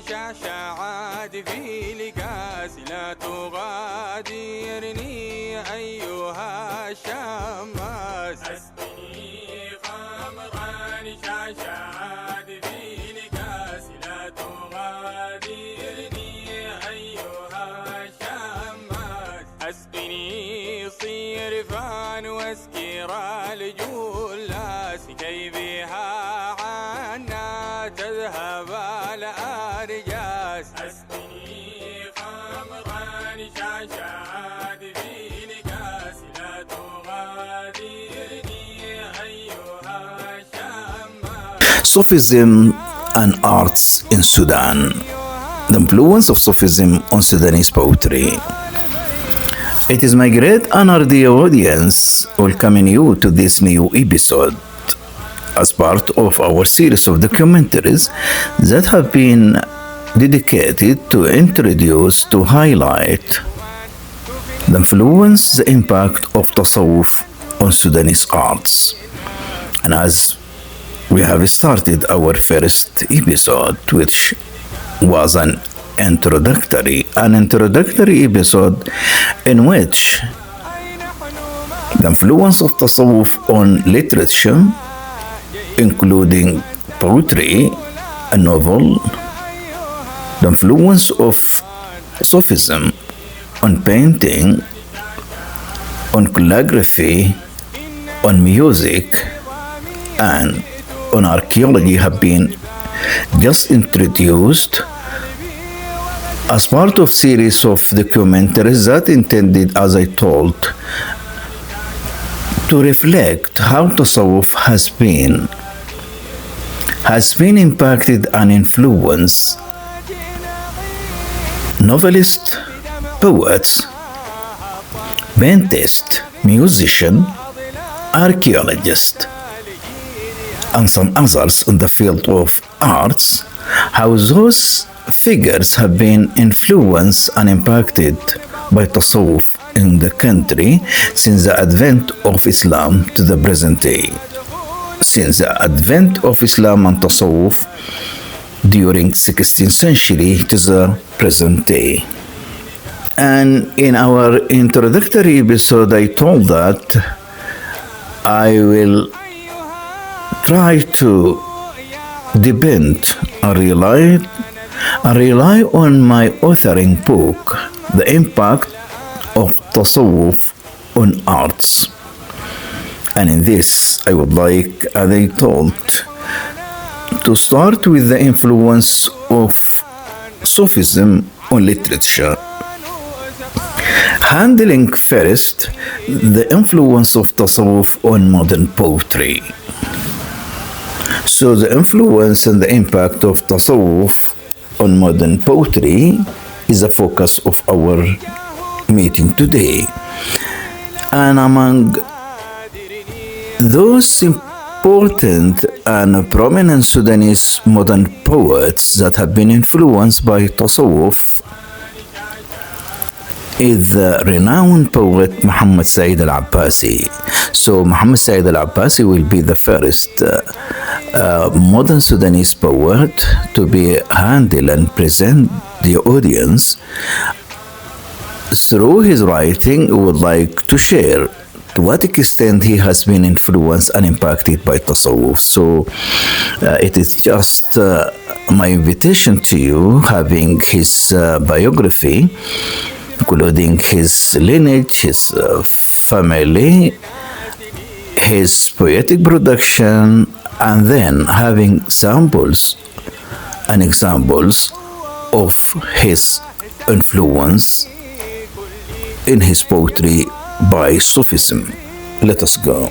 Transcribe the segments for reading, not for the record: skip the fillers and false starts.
شعشعات في لقاس لا تغادرني أيها الشماس أسقني خمرا شعشعات في لقاس لا تغادرني أيها الشماس أسقني صرفا واسكر الجلاس كي بها عنا تذهب الأرجاس أسقني خمرا شعشعات في لقاس لا تغادرني أيها الشماس. Sufism and arts in Sudan. The influence of Sufism on Sudanese poetry. It is my great honor, dear audience, welcoming you to this new episode as part of our series of documentaries that have been dedicated to introduce, to highlight the influence, the impact of Tasawwuf on Sudanese arts. And as we have started our first episode, which was an introductory episode in which the influence of Tasawwuf on literature, including poetry and novel, the influence of Sufism on painting, on calligraphy, on music, and on archaeology have been just introduced as part of series of documentaries that intended, as I told, to reflect how Tasawwuf has been impacted and influenced novelists, poets, painters, musicians, archaeologists, and some others in the field of arts, how those figures have been influenced and impacted by Tasawwuf in the country since the advent of Islam to the present day. Since the advent of Islam and Tasawwuf during 16th century to the present day. And in our introductory episode, I told that I will try to depend and rely on my authoring book, The Impact of Tasawwuf on Arts. And in this, I would like, as I told, to start with the influence of Sufism on literature. Handling first the influence of Tasawwuf on modern poetry. So the influence and the impact of Tasawwuf on modern poetry is the focus of our meeting today. And among those important and prominent Sudanese modern poets that have been influenced by Tasawwuf is the renowned poet Muhammad Said Al-Abbasi. So Muhammad Said Al-Abbasi will be the first modern Sudanese poet to be handle and present the audience. Through his writing, we would like to share to what extent he has been influenced and impacted by Tasawwuf. So it is just my invitation to you, having his biography, including his lineage, his family, his poetic production, and then having samples and examples of his influence in his poetry by Sufism. Let us go.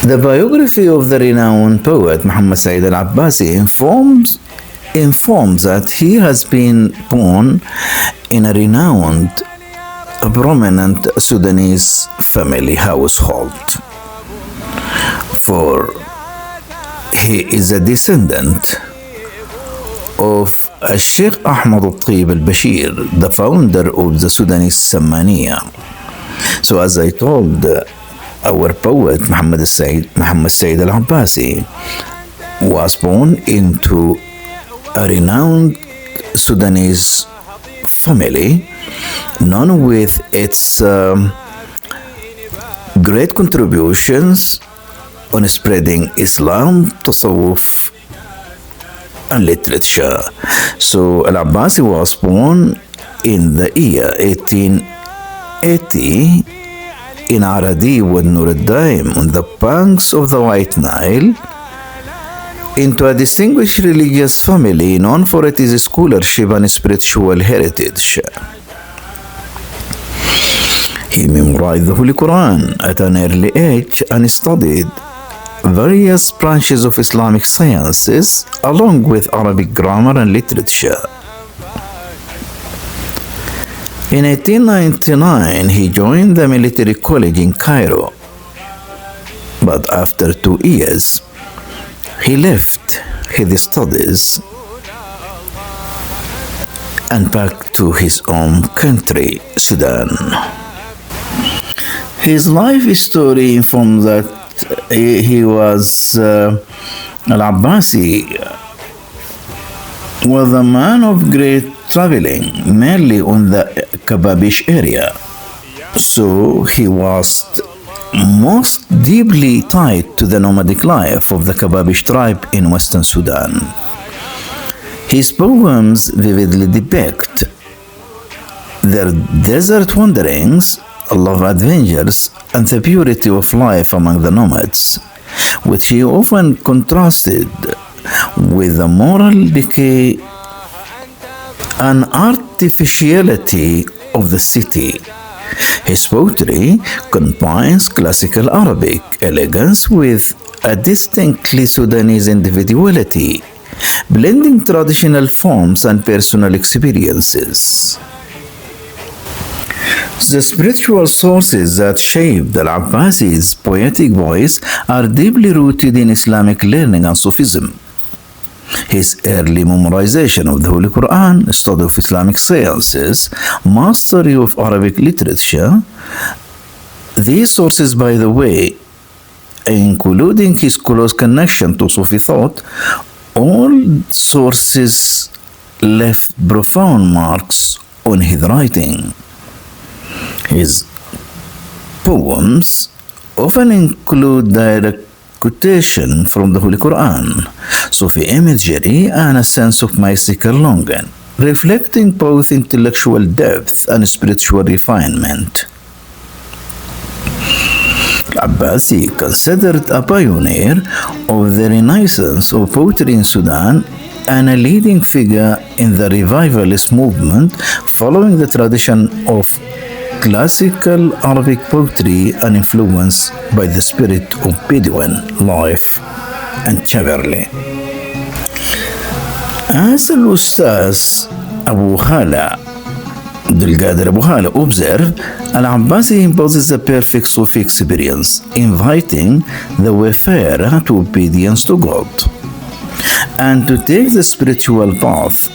The biography of the renowned poet Muhammad Said Al-Abbasi informs that he has been born in a renowned a prominent Sudanese family household, for he is a descendant of Sheikh Ahmad Al-Bashir, the founder of the Sudanese Sammaniya. So as I told, our poet Muhammad Said Al-Abbasi was born into a renowned Sudanese family known with its great contributions on spreading Islam, Tasawwuf, and literature. So Al-Abbasi was born in the year 1880 in Aradi with Nur al-Daim on the banks of the White Nile, into a distinguished religious family known for its scholarship and spiritual heritage. He memorized the Holy Quran at an early age and studied various branches of Islamic sciences along with Arabic grammar and literature. In 1899, he joined the military college in Cairo, but after 2 years, he left his studies and back to his own country, Sudan. His life story informs that he was Al-Abbasi was a man of great traveling, mainly on the Kababish area. So he was most deeply tied to the nomadic life of the Kababish tribe in Western Sudan. His poems vividly depict their desert wanderings, love adventures, and the purity of life among the nomads, which he often contrasted with the moral decay and artificiality of the city. His poetry combines classical Arabic elegance with a distinctly Sudanese individuality, blending traditional forms and personal experiences. The spiritual sources that shaped Al-Abbasi's poetic voice are deeply rooted in Islamic learning and Sufism. His early memorization of the Holy Quran, study of Islamic sciences, mastery of Arabic literature, these sources, by the way, including his close connection to Sufi thought, all sources left profound marks on his writing. His poems often include direct quotation from the Holy Quran, Sufi imagery, and a sense of mystical longing, reflecting both intellectual depth and spiritual refinement. Al-Abbasi, considered a pioneer of the Renaissance of poetry in Sudan and a leading figure in the revivalist movement, following the tradition of classical Arabic poetry and influenced by the spirit of Bedouin life and chivalry. As Al-Ustaz Abu Khala Abdulqadir Abu Khala observed, Al-Abbasi embodies the perfect Sufi experience, inviting the wayfarer to obedience to God and to take the spiritual path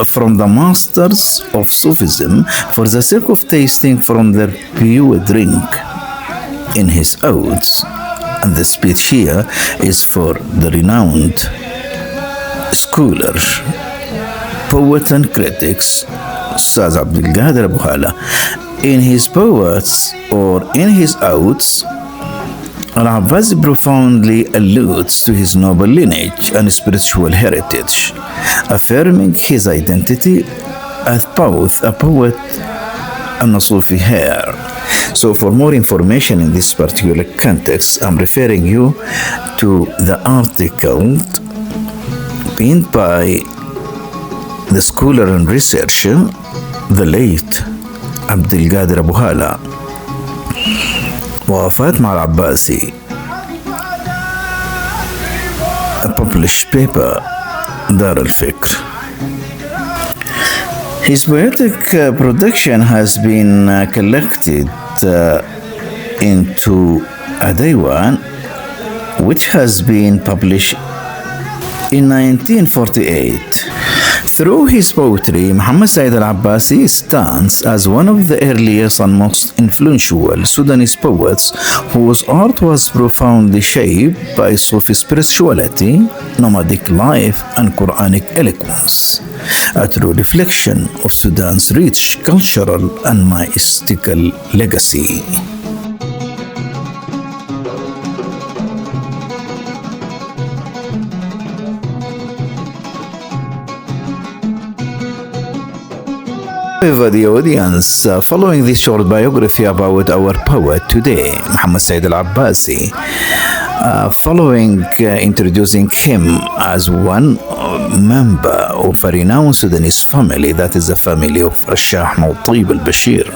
from the masters of Sufism for the sake of tasting from their pure drink in his odes. And the speech here is for the renowned scholar, poet and critics, Ustaz Abdulqadir Abu Khala. In his poets or in his odes, Al-Abbasi profoundly alludes to his noble lineage and spiritual heritage, affirming his identity as both a poet and a Sufi heir. So for more information in this particular context, I'm referring you to the article penned by the scholar and researcher, the late Abdulqadir Abu Khala, وفاة مع العباسي, a published paper, دار الفكر. His poetic production has been collected into a diwan, which has been published in 1948. Through his poetry, Muhammad Said Al-Abbasi stands as one of the earliest and most influential Sudanese poets whose art was profoundly shaped by Sufi spirituality, nomadic life, and Quranic eloquence, a true reflection of Sudan's rich cultural and mystical legacy. However, the audience, following this short biography about our poet today, Muhammad Said Al-Abbasi, following introducing him as one member of a renowned Sudanese family, that is the family of الشاعر محمد al-Bashir,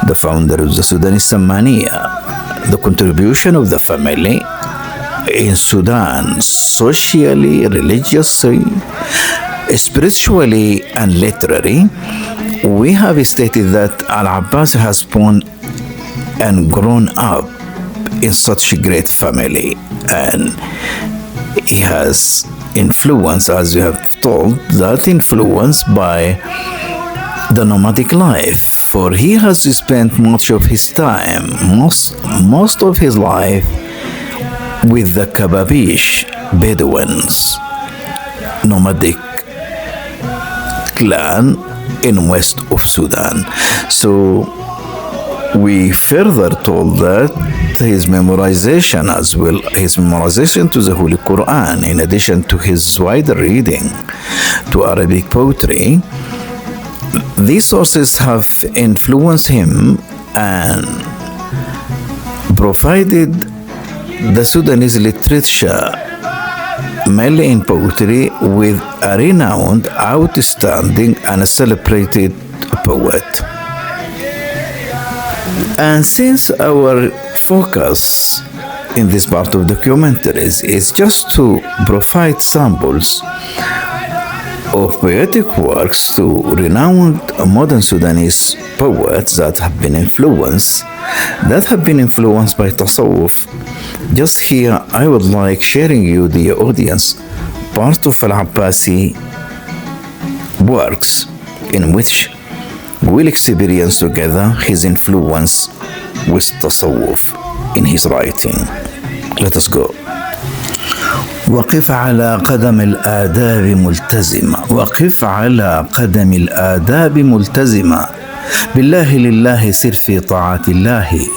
the founder of the Sudanese Sammaniya, the contribution of the family in Sudan, socially, religiously, spiritually, and literally. We have stated that Al-Abbasi has born and grown up in such a great family, and he has influence, as you have told, that influence by the nomadic life, for he has spent much of his time, most of his life with the Kababish Bedouins, nomadic clan in west of Sudan. So we further told that his memorization as well, his memorization to the Holy Quran, in addition to his wider reading to Arabic poetry, these sources have influenced him and provided the Sudanese literature, mainly in poetry, with a renowned, outstanding, and celebrated poet. And since our focus in this part of documentaries is just to provide samples of poetic works to renowned modern Sudanese poets that have been influenced by Tasawwuf, just here I would like sharing you, the audience, part of Al-Abbasi works in which we'll experience together his influence with Tasawwuf in his writing. Let us go. وقف على قدم الآداب ملتزمة، وقف على قدم الآداب ملتزمة، بالله لله سر في طاعة الله،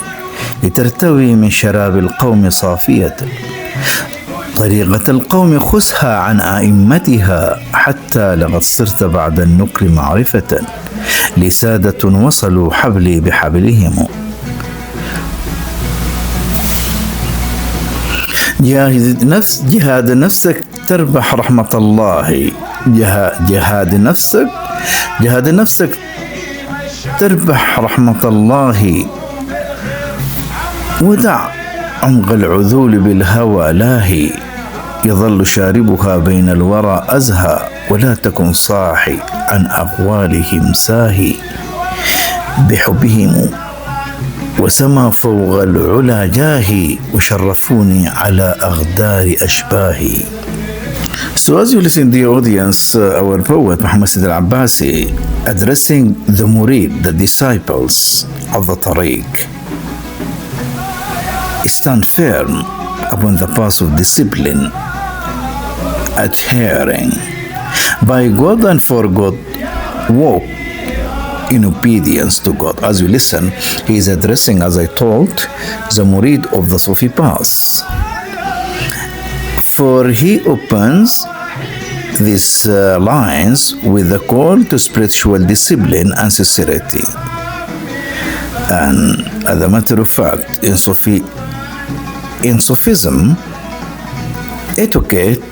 لترتوي من شراب القوم صافية، طريقة القوم خذها عن أئمتها، حتى لقد صرت بعد النكر معرفة، لسادة وصلوا حبلي بحبلهم. جهاد نفسك تربح رحمة الله، جهاد نفسك تربح رحمة الله، ودع عمق العذول بالهوى لاهي، يظل شاربها بين الورى أزهى، ولا تكن صاحي عن أقوالهم ساهي، بحبهم وسما فوق العلا جاهي، وشرفوني على أغدار أشباهي. So as you listen, the audience, our poet Muhammad Said Al-Abbasi addressing the murid, the disciples of the tariq, stand firm upon the path of discipline, adhering by God and for God, walk in obedience to God. As you listen, he is addressing, as I told, the murid of the Sufi path, for he opens these lines with a call to spiritual discipline and sincerity. And as a matter of fact, in Sufism, etiquette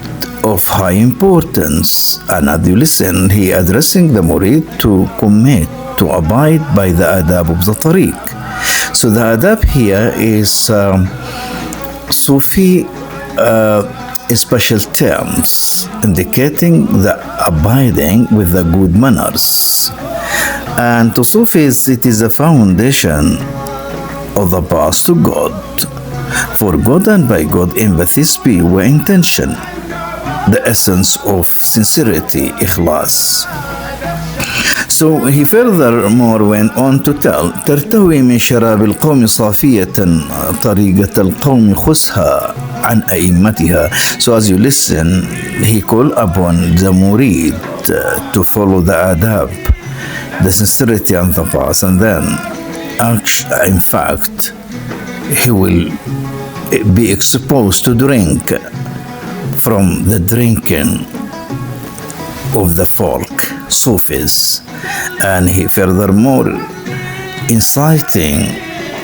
of high importance, and as you listen, he addressing the murid to commit, to abide by the adab of the tariq. So the adab here is Sufi special terms indicating the abiding with the good manners. And to Sufis, it is the foundation of the path to God. For God and by God empathy wa intention, the essence of sincerity, ikhlas. So he furthermore went on to tell ترتوي من شراب القوم صافية طريقة القوم خسها عن أئمتها. So as you listen, he called upon the murid to follow the adab, the sincerity and the path, and then in fact he will be exposed to drink from the drinking of the folk, Sufis. And he furthermore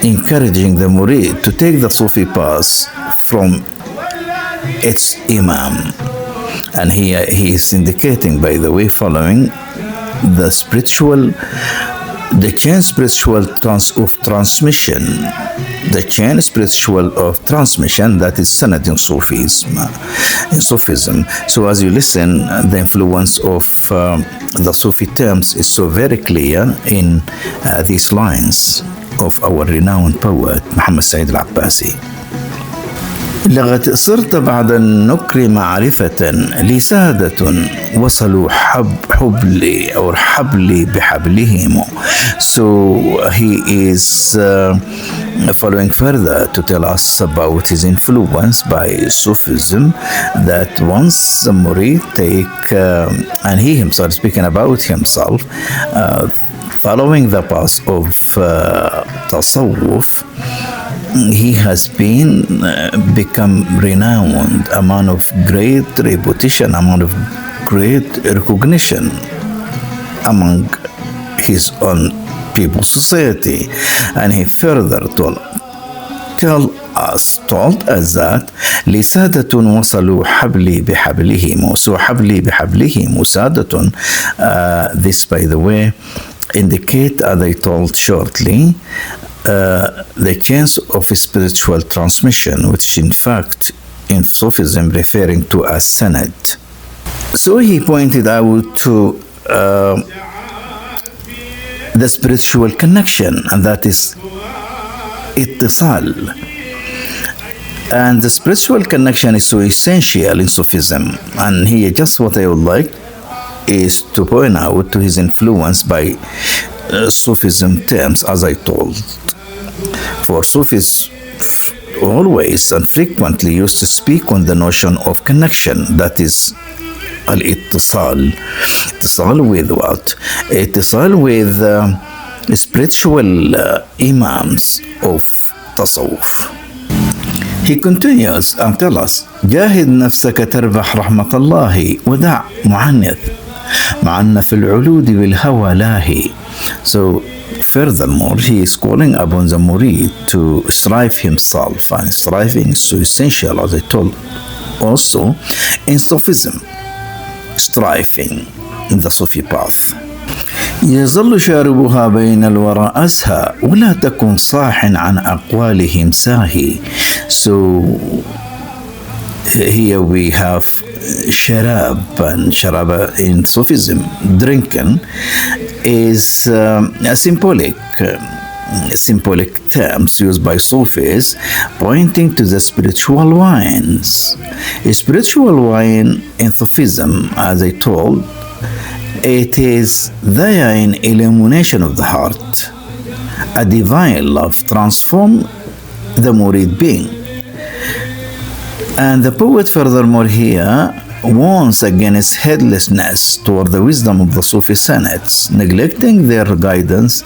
encouraging the murid to take the Sufi path from its imam. And he is indicating, by the way, following the chain spiritual of transmission, that is sanad in Sufism. So as you listen, the influence of the Sufi terms is so very clear in these lines of our renowned poet Muhammad Said Al-Abbasi. لقد صرت بعد النكر معرفة لي سادة وصلوا حبلي أو حبلي بحبلهم. So he is following further to tell us about his influence by Sufism, that once the murid take, and he himself speaking about himself, following the path of tasawwuf, he has become renowned, a man of great reputation, a man of great recognition among his own people's society. And he further told us that لسادة وصلوا حبلي بحبلهم. So حبلي بحبلهم سادة, this by the way indicate, as I told shortly, the chains of spiritual transmission, which in fact in Sufism referring to as sanad. So he pointed out to the spiritual connection, and that is ittisal. And the spiritual connection is so essential in Sufism. And here just what I would like is to point out to his influence by Sufism terms, as I told. For Sufis always and frequently used to speak on the notion of connection, that is al-ittisal. Ittisal with what? Ittisal with spiritual imams of tasawwuf. He continues and tells us جاهد نفسك تربح رحمة الله ودع معنث معنا في العلود بالهوى لاهي. So furthermore, he is calling upon the murid to strive himself, and striving is so essential, as I told also in Sufism, striving in the Sufi path. يظل شاربها بين الورى أسهى ولا تكن صاح عن أقوالهم ساهي. So here we have sharab, and sharab in Sufism, drinking, is a symbolic terms used by Sufis pointing to the spiritual wines. A spiritual wine in Sufism, as I told, it is the illumination of the heart. A divine love transforms the murid being. And the poet furthermore here warns against heedlessness toward the wisdom of the Sufi Sanads. Neglecting their guidance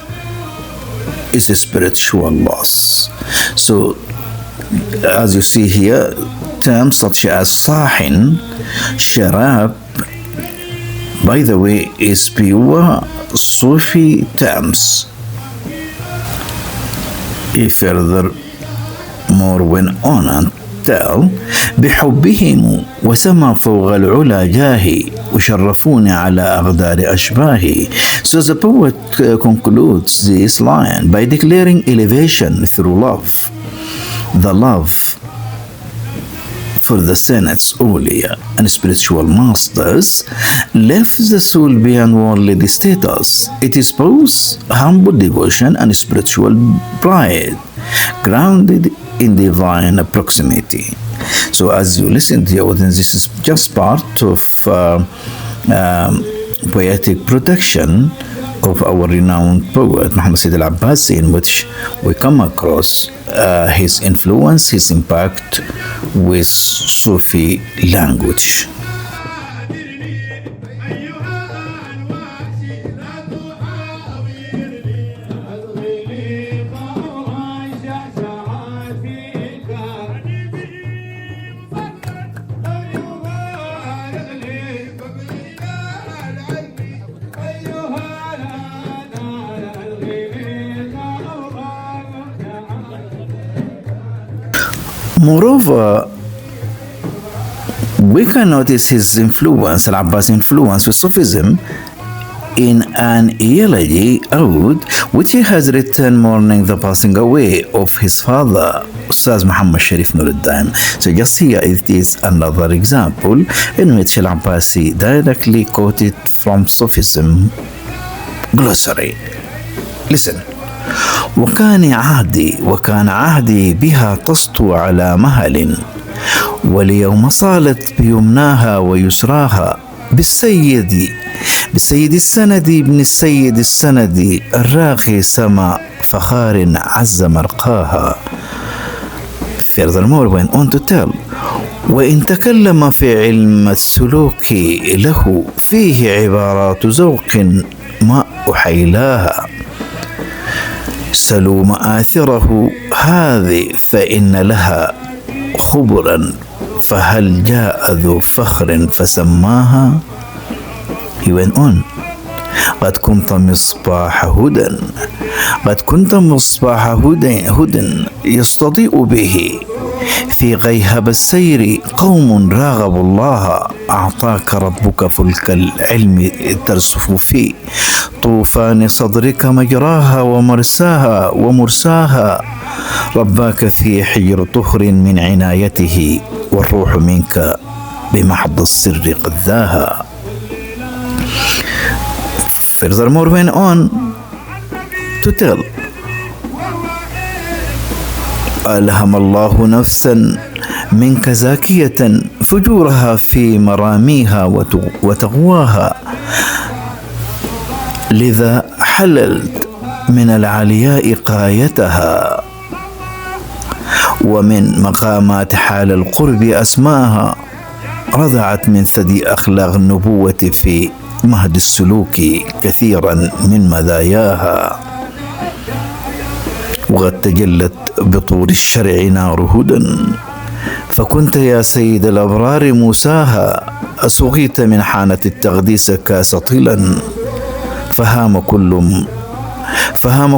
is a spiritual loss. So, as you see here, terms such as sahin, sharab, by the way, is pure Sufi terms. He furthermore went on and tell بحبهم وسما فوق العلا جاهي وشرفوني على أغدار أشباهي. So the poet concludes this line by declaring elevation through love. The love for the Senate's awliya and spiritual masters left the soul beyond worldly status. It is both humble devotion and spiritual pride, grounded in divine proximity. So as you listen to the audience, this is just part of poetic production of our renowned poet Muhammad Said Al-Abbasi, in which we come across his influence, his impact with Sufi language. Moreover, we can notice his influence, Al-Abbasi influence with Sufism, in an elegy ode which he has written mourning the passing away of his father, Ustaz Muhammad Sharif Nuruddin. So just here it is another example in which Al-Abbasi directly quoted from Sufism glossary. Listen. وكان عهدي بها تسطو على مهل، واليوم صالت بيمناها ويسراها بالسيد السند ابن السيد السند الراقي سما فخار عز مرقاها. Furthermore went on to tell وإن تكلم في علم السلوك له فيه عبارات ذوق ما أحيلاها. سلوا مآثره هذه فإن لها خبرا فهل جاء ذو فخر فسماها. He went on قد كنت مصباح هدى يستضيء به في غيهب السير قوم راغبوا الله أعطاك ربك فلك العلم ترسف في طوفان صدرك مجراها ومرساها رباك في حجر طهر من عنايته والروح منك بمحض السر قذاها. Furthermore went on to tell ألهم الله نفسا منك زاكية فجورها في مراميها وتغواها لذا حللت من العلياء قايتها ومن مقامات حال القرب أسماها رضعت من ثدي أخلاق النبوة في مهد السلوك كثيرا من مذاياها وقد تجلت بطور الشرع نار هدى فكنت يا سيد الأبرار موساها أسقيت من حانة التقديس كاس طلا فهام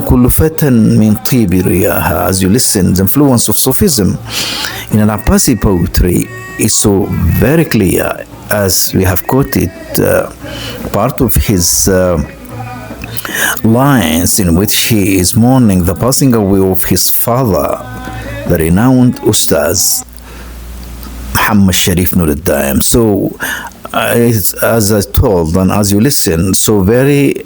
كل فتى من طيب رياها. As you listen, the influence of Sufism in Al-Abbasi poetry is so very clear, as we have quoted part of his lines in which he is mourning the passing away of his father, the renowned Ustaz Muhammad Sharif Nuruddin. So as I told and as you listen, so very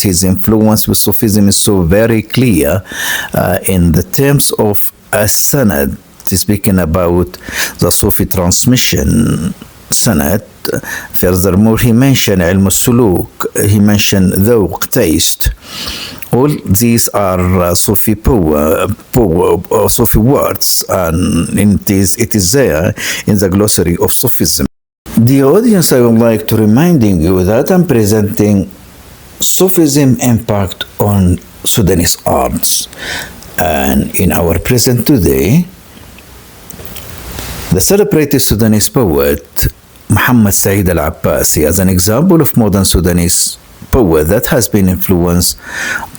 his influence with Sufism is so very clear in the terms of as-sanad, speaking about the Sufi transmission sanad. Furthermore, he mentioned ilm al-suluk, he mentioned dhawq, taste. All these are Sufi Sufi words, and it is there in the glossary of Sufism. The audience, I would like to reminding you that I'm presenting Sufism impact on Sudanese arts, and in our present today, the celebrated Sudanese poet Muhammad Said Al-Abbasi as an example of modern Sudanese poet that has been influenced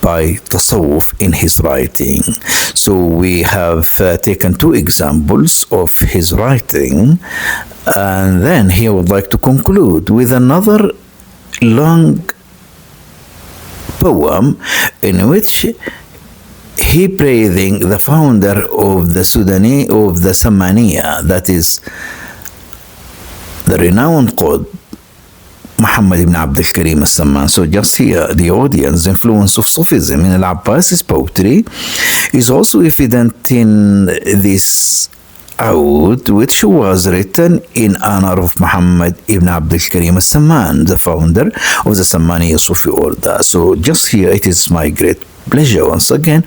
by tasawwuf in his writing. So we have taken two examples of his writing, and then he would like to conclude with another long poem in which he praising the founder of the Sudanese of the Sammaniya, that is the renowned Qud, Muhammad ibn Abdul Karim al-Samman. So just here, the audience influence of Sufism in Al-Abbasi's poetry is also evident in this out, which was written in honor of Muhammad ibn Abdul Karim al-Samman, the founder of the Sammaniya Sufi order. So just here, it is my great pleasure once again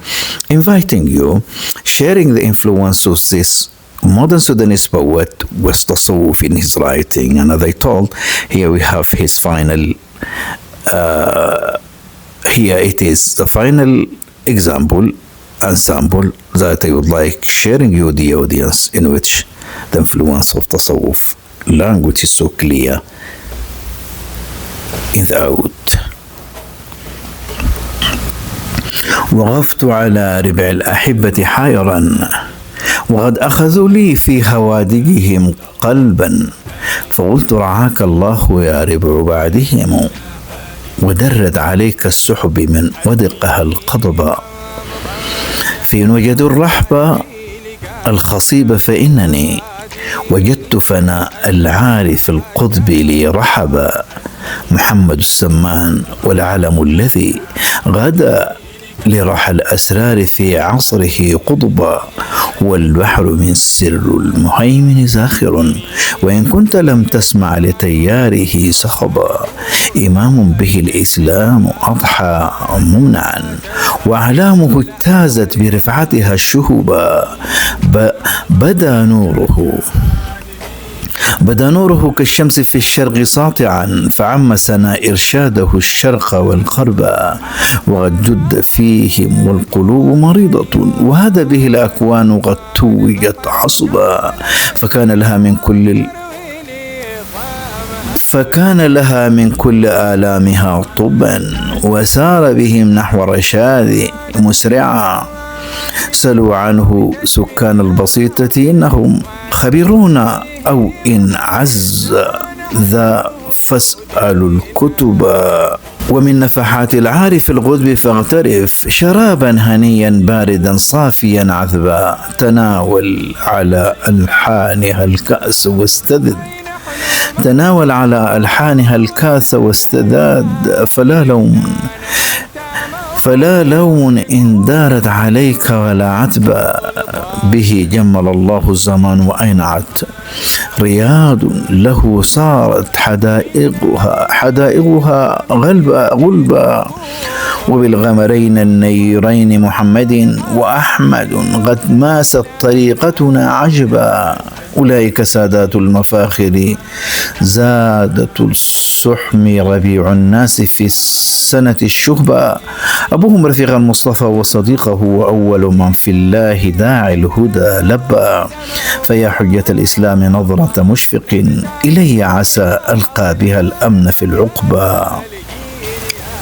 inviting you, sharing the influence of this modern Sudanese poet with tasawwuf in his writing. And as I told, here we have his final, here it is the final example and sample that I would like sharing you the audience, in which the influence of tasawwuf language is so clear in the out. وقفت على ربع الأحبة حائرا وقد أخذوا لي في هوادجهم قلبا فقلت رعاك الله يا ربع بعدهم ودرت عليك السحب من ودقها القضب فإن وجدوا الرحب الخصيب فإنني وجدت فناء العالي في القطب لي رحبا محمد السمان والعلم الذي غدا لرحى الأسرار في عصره قطبا والبحر من سر المهيمن زاخر وإن كنت لم تسمع لتياره سخبا إمام به الإسلام أضحى ممنعا وأعلامه اجتازت برفعتها الشهبا بدا نوره كالشمس في الشرق ساطعا فعم سنا إرشاده الشرق والغرب وقد جد فيهم والقلوب مريضة وهذا به الأكوان قد توجت عصبا فكان لها من كل آلامها طبا وسار بهم نحو الرشاد مسرعا سلوا عنه سكان البسيطة إنهم خبيرون أو إن عز ذا فاسألوا الكتب ومن نفحات العارف الغدب فاغترف شرابا هنيا باردا صافيا عذبا تناول على ألحانها الكأس واستذد فلا لوم إن دارت عليك ولا عتب به جمل الله الزمان وأينعت رياض له صارت حدائقها غلبا وبالغمرين النيرين محمد وأحمد قد ماست طريقتنا عجبا أولئك سادات المفاخر زادة السحم ربيع الناس في السنة الشهبة أبوهم رفيق المصطفى وصديقه وأول من في الله داعي الهدى لبى فيا حجة الإسلام نظرة مشفق إلي عسى ألقى بها الأمن في العقبى.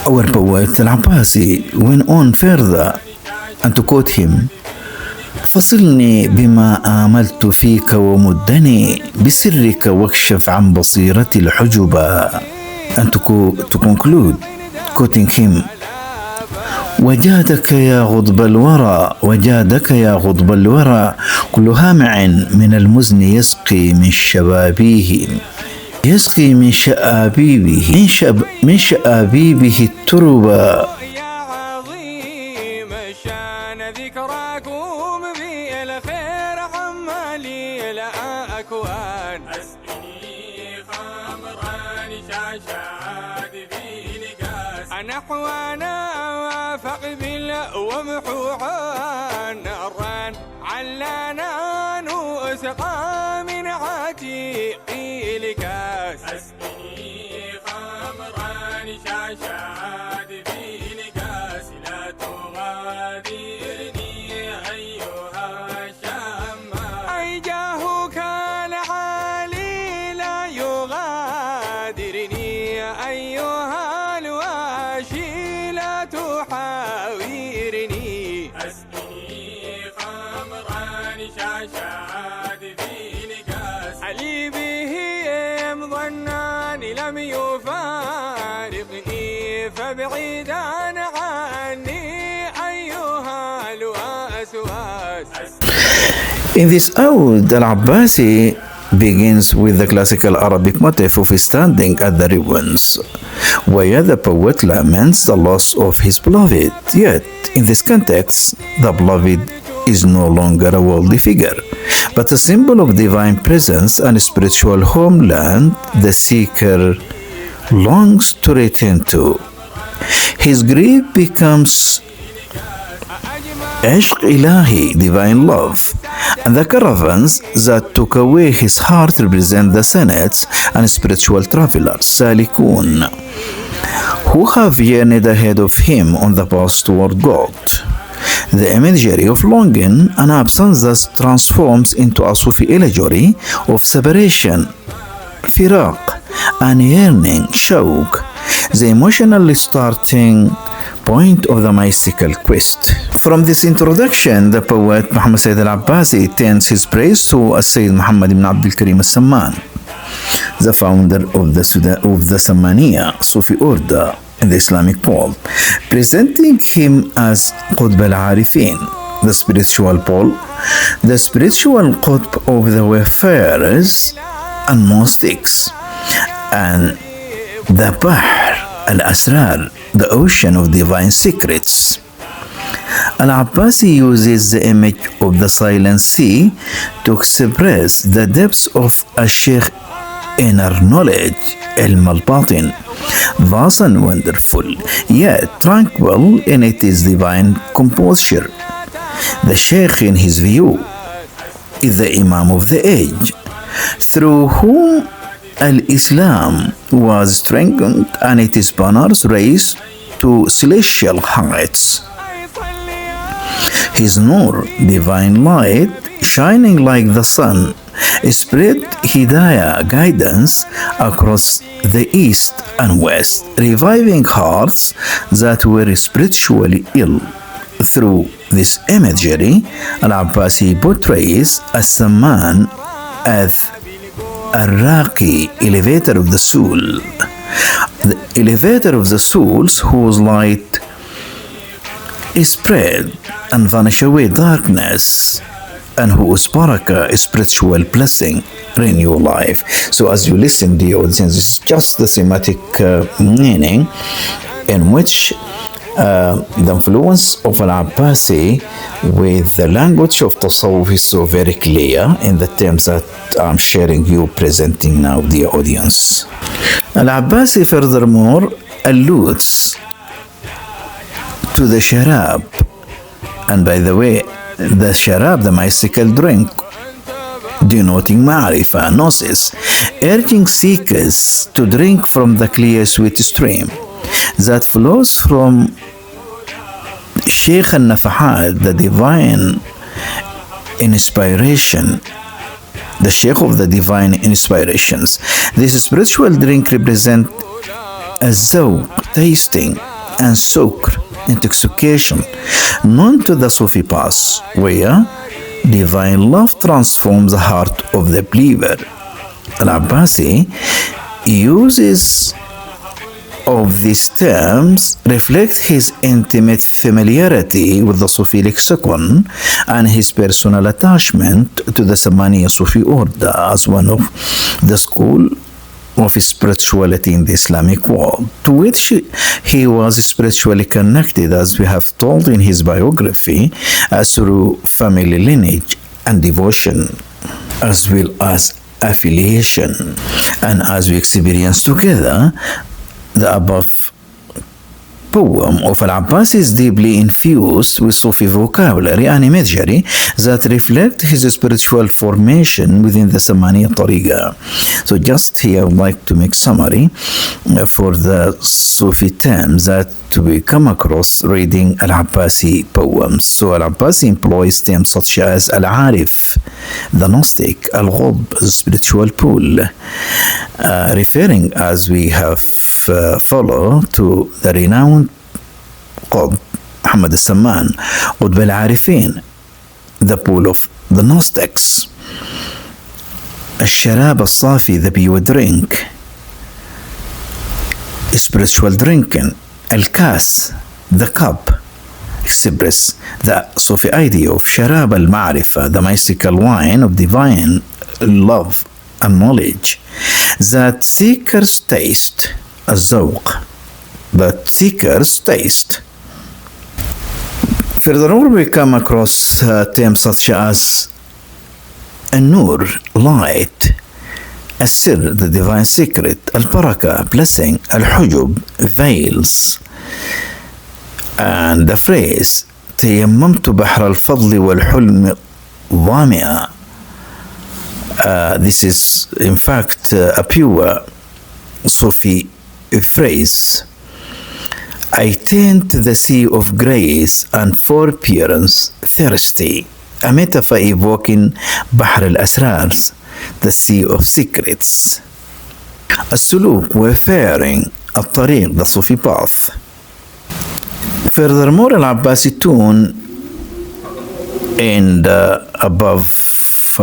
Our poet العباسي went on further and to quote him فصلني بما آملت فيك ومدني بسرك واكشف عن بصيرتي الحجبا and to conclude quoting him وجادك يا غضب الورى كل هامع من المزن يسقي من شآبيبه التربا يا عظيم الشان ذكراكم بالخير عمالي لا أكوان أسقني خمرا شاشاد في لقاس نحوانا وافق ومحوعان ناران علانا نسقى من عتيقي لكاس أسقني خمرا شاشاد في لكاس لا تغادرني أيها الشماس أي جاهك العالي لا يغادرني أيها الواشي لا تحاورني أسقني خمرا شاشاد في لكاس علي به ظنان لم يفارقني فبعيدا عني أيها In this ode, Al-Abbasi begins with the classical Arabic motif of standing at the ruins, where the poet laments the loss of his beloved. Yet, in this context, the beloved is no longer a worldly figure, but a symbol of divine presence and spiritual homeland the seeker longs to return to. His grief becomes Ishq Ilahi, divine love, and the caravans that took away his heart represent the senates and spiritual travelers, Salikun, who have yearned ahead of him on the path toward God. The imagery of longing and absence thus transforms into a Sufi elegy of separation, firaq, and yearning, shawq, the emotionally starting point of the mystical quest. From this introduction, the poet Muhammad Said Al-Abbasi turns his praise to Sayyid Muhammad ibn Abdul Karim al-Samman, the founder of the Sammaniya Sufi order in the Islamic world, presenting him as Qutb al-Arifin, the spiritual pole, the spiritual Qutb of the wayfarers and mystics, and the Bahr al-Asrar, the ocean of divine secrets. Al-Abbasi uses the image of the silent sea to express the depths of a Sheikh inner knowledge, ilm al-batin, vast and wonderful, yet tranquil in its divine composure. The Sheikh, in his view, is the Imam of the age, through whom Al-Islam was strengthened and its banners raised to celestial heights. His nur, divine light, shining like the sun, spread hidayah guidance across the east and west, reviving hearts that were spiritually ill. Through this imagery, Al-Abbasi portrays As-Samman as Ar-Raqi, elevator of the soul, the elevator of the souls whose light spread and vanish away darkness, and whose barakah, spiritual blessing, renew life. So as you listen, dear audience, it's just the thematic meaning in which the influence of Al-Abbasi with the language of Tasawwuf is so very clear in the terms that I'm sharing you, presenting now, dear audience. Al-Abbasi furthermore alludes to the sharab, and by the way, the sharab, the mystical drink, denoting ma'rifah, gnosis, urging seekers to drink from the clear sweet stream that flows from Sheikh al-Nafahat, the divine inspiration, the Sheikh of the divine inspirations. This spiritual drink represents a zawq, tasting, and sukr, intoxication, known to the Sufi path, where divine love transforms the heart of the believer. Al-Abbasi uses of these terms reflect his intimate familiarity with the Sufi lexicon and his personal attachment to the Sammaniya Sufi order as one of the school of spirituality in the Islamic world, to which he was spiritually connected, as we have told in his biography, through family lineage and devotion, as well as affiliation. And as we experience together, the above poem of Al-Abbasi is deeply infused with Sufi vocabulary and imagery that reflect his spiritual formation within the Sammaniya Tariqa. So just here I would like to make summary for the Sufi terms that we come across reading Al-Abbasi poems. So Al-Abbasi employs terms such as Al-Arif, the Gnostic, Al-Ghub, the spiritual pool, referring, as we have followed, to the renowned Qutb Muhammad Samman, Qutb al-Arifin, the pool of the Gnostics, Al-Sharab al-Safi, the pure drink, spiritual drinking, Al-Kas, the cup, express the Sufi idea of sharab al-ma'rifah, the mystical wine of divine love and knowledge that seekers taste, الذوق, that seekers taste. Furthermore, we come across terms such as النور, light, السر, the divine secret, البركة, blessing, الحجب, veils, and the phrase تيممت بحر الفضل والحلم ظامئا. This is in fact a pure Sufi phrase. I turned to the sea of grace and forbearance thirsty, a metaphor evoking بحر الأسرار, the sea of secrets. السلوك, wayfaring, الطريق, the Sufi path. Furthermore, Al-Abbasi tune in the above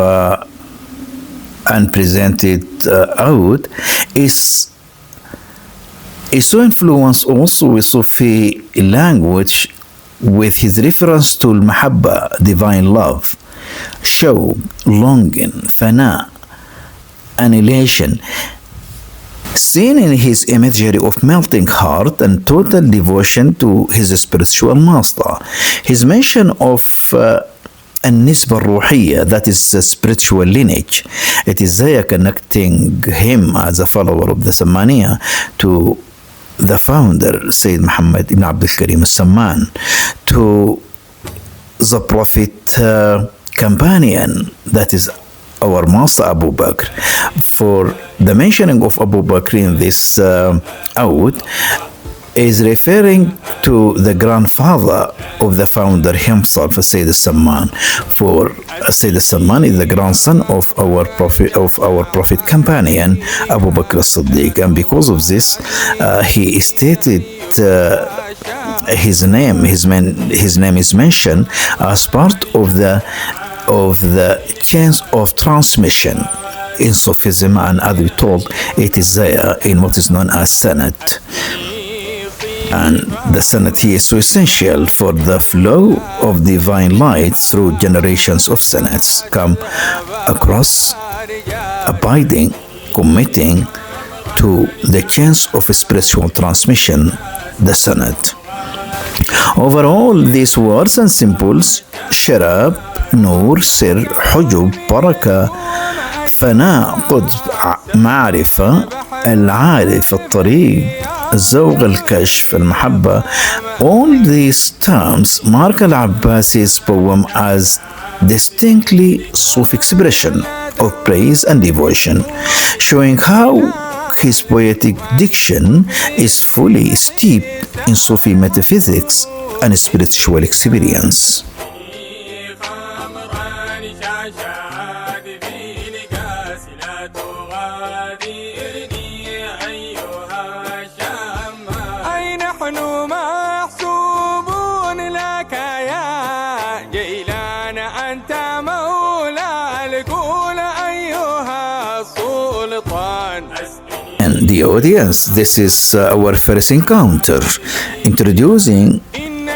and presented out is so influenced also with Sufi language with his reference to al-mahabba, divine love, shawq, longing, fana, annihilation, seen in his imagery of melting heart and total devotion to his spiritual master. His mention of النسبة الروحية, that is the spiritual lineage. It is there connecting him as a follower of the Sammaniya to the founder, Sayyid Muhammad ibn Abdul Karim al-Samman, to the Prophet companion, that is our master Abu Bakr. For the mentioning of Abu Bakr in this out is referring to the grandfather of the founder himself, Sayyid al-Samman. For Sayyid al-Samman is the grandson of our prophet companion Abu Bakr as-Siddiq, and because of this he stated his name is mentioned as part of the chains of transmission in Sufism, and as we told, it is there in what is known as Sanad. And the Sanad here is so essential for the flow of divine light through generations of Sanads come across, abiding, committing to the chains of spiritual transmission, the Sanad. Overall, these words and symbols, sharab, nur, sir, hujub, baraka, فناء, قطب, معرفة, العارف, الطريق, الذوق, الكشف, المحبة, all these terms mark Al-Abbasi's poem as distinctly Sufi expression of praise and devotion, showing how his poetic diction is fully steeped in Sufi metaphysics and spiritual experience. And the audience, this is our first encounter, introducing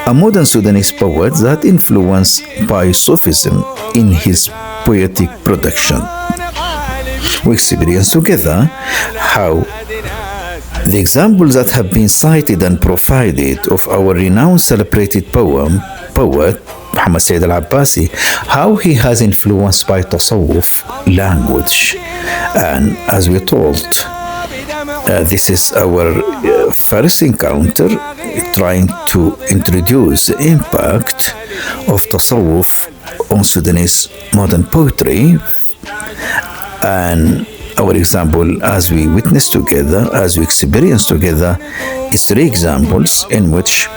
a modern Sudanese poet that influenced by Sufism in his poetic production. We experience together how the examples that have been cited and provided of our renowned celebrated poet Muhammad Said Al-Abbasi, how he has influenced by Tasawwuf language. And as we told, this is our first encounter trying to introduce the impact of Tasawwuf on Sudanese modern poetry. And our example, as we witness together, as we experience together, is three examples in which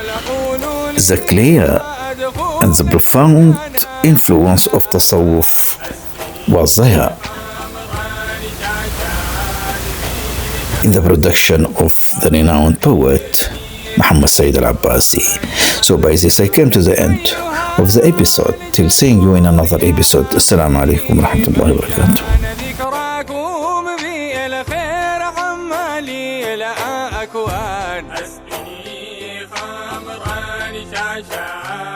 the clear and the profound influence of Tasawwuf was there in the production of the renowned poet Muhammad Said Al-Abbasi. So by this I came to the end of the episode. Till seeing you in another episode. Assalamu alaikum wa rahmatullahi wa barakatuh. أسقني خمرا شعشعا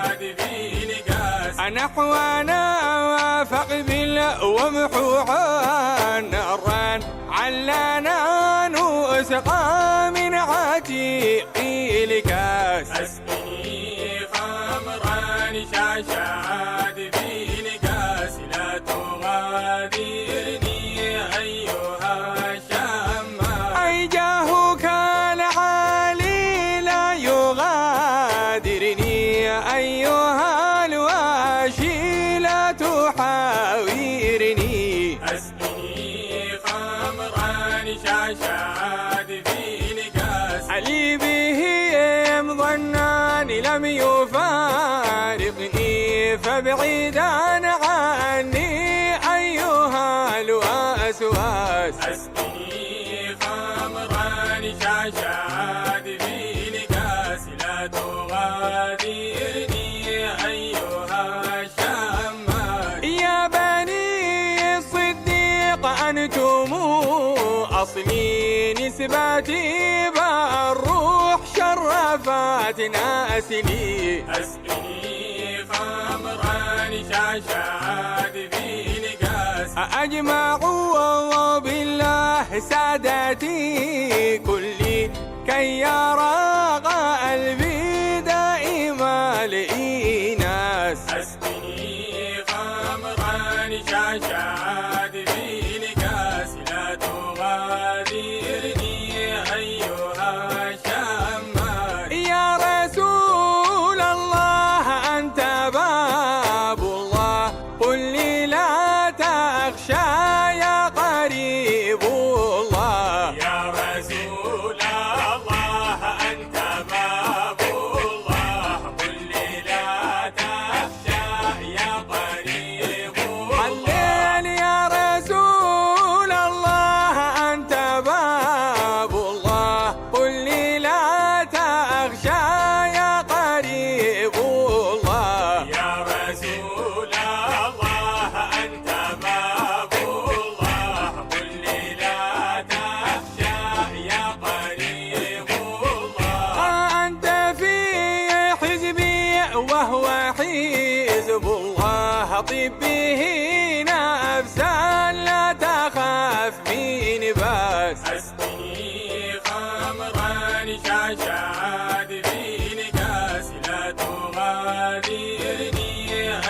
نحونا فاقبل وامحوها نارا علنا نسقى من عتيق الكاس أسقني خمرا شاشاد في الكاس لا تغادرني أيها الشماس أي جاهك العالي لا يغادرني أيها الواشي لا تحاورني أسقني خمرا شاشاد في الكاس علي به ظنان لم يفارقني فابعدا عني أيها الوسواس أسقني خمرا شاشاد في الكاس لا تغادرني أيها الشماس يا بني الصديق أنتم أصلي نسبتي بالروح شرفت ناسني أسقني خمرا شاشاد في الكاس أجمعوا بالله سادتي كلي كي يرى قلبي دائما الإناس أسقني خمرا شاشاد في الكاس لا تغادرني أيها الشماس يا رسول الله أنت باب الله قل لي لا تخشى يا قريب الله يا رسول الله أنت باب الله قل لي لا تخشى يا قريب الله يا رسول الله أنت باب الله قل لي لا تخشى يا قريب الله يا رسول الله أنت باب الله قل لي لا تخشى يا قريب الله أنت في حزبي وهو حزب الله طب به نفسا لا تخاف من باس أسقني خمرا شاشاد في الكاس لا تغادرني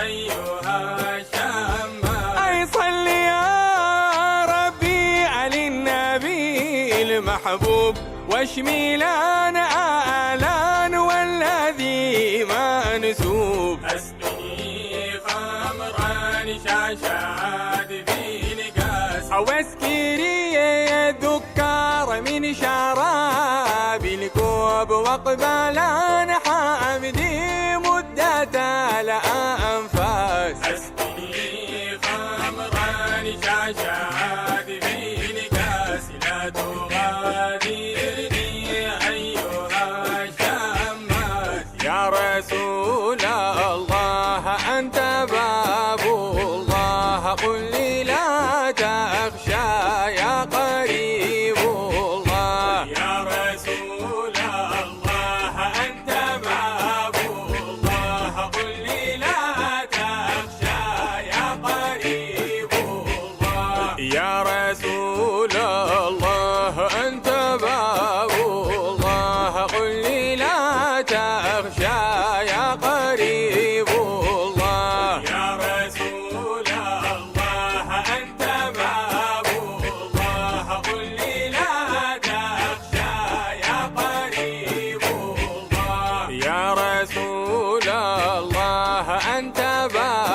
أيها الشماس أي صل يا ربي على النبي المحبوب واشملان آلان والذي منسوب أسقني خمرا شاشاد في الكاس واسكري الذكار من شراب الكوب واقبلان حامدي مدة الأنفاس أسقني خمرا شاشاد في الكاس لا تغادرني أيها الشماس يا رسول الله أنت باب الله قل لي لا تخشى يا قريب الله يا رسول الله أنت باب الله قل لي لا تخشى يا قريب الله يا رسول الله أنت باب الله قل لي لا تخشى يا قريب الله يا رسول الله أنت باب الله قل لي لا تخشى يا قريب الله يا رسول الله أنت باب